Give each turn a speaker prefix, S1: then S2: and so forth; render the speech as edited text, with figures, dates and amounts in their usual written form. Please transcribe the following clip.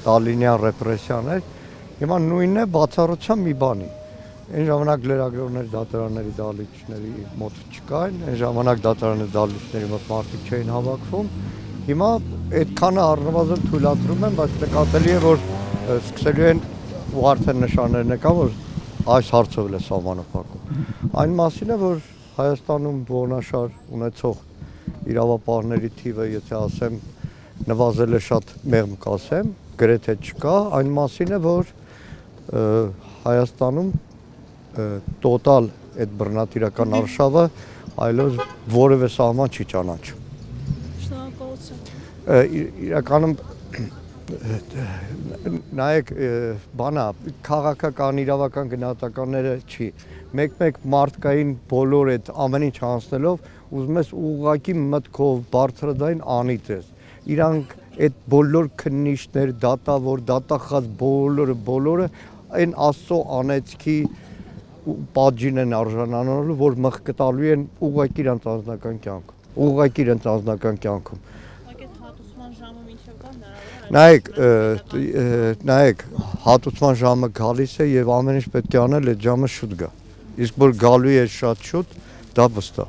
S1: Ստալինյան ռեպրեսիաներ, հիմա նույնն է բացառությամբ մի բանի։ Այն ժամանակ լրագրողների դատարանների դահլիճների մոտ չկային, այն ժամանակ դատարանների դահլիճների մոտ մարդիկ չէին հավաքվում։ Հիմա այդքանը առնվազն թույլատրում են, բայց նկատելի է, որ սկսելու են ու արդեն նշաններն կան, որ այս հարցով էլ է սահմանափակում։ Այն մասին է, որ Հայաստանում ողնաշար ունեցող իրավապահների թիվը, եթե ասեմ, նվազել է շատ մեղմ կասեմ, գրեթե չկա, այն մասին է, որ Հայաստանում տոտալ այդ բռնատիրական արշավը այլոց որևէ սահման չի ճանաչում։
S2: Շնորհակալություն։
S1: Իրականում նայեք, բանա, քաղաքական իրավական գնահատականները չի։ Մեկ-մեկ մարդկային բոլոր այդ ամեն ինչ անցնելով, ուզում ես ուղղակի մտքով բարձրաձայն անիտ ես։ Իրանք այդ բոլոր քննիչներ, դատավոր, դատախազ բոլորը այն Աստծո անեծքի պատժին են արժանանալու, որ մղկտալու են ուղղակի իրենց անձնական կյանքում։
S2: Այդ հատուցման ժամը մինչև կա հնարավոր է։
S1: Նայեք, հատուցման ժամը գալիս է եւ ամեն ինչ պետք է անել այդ ժամը շուտ գա։ Իսկ որ գալու է շատ շուտ, դա վստահ։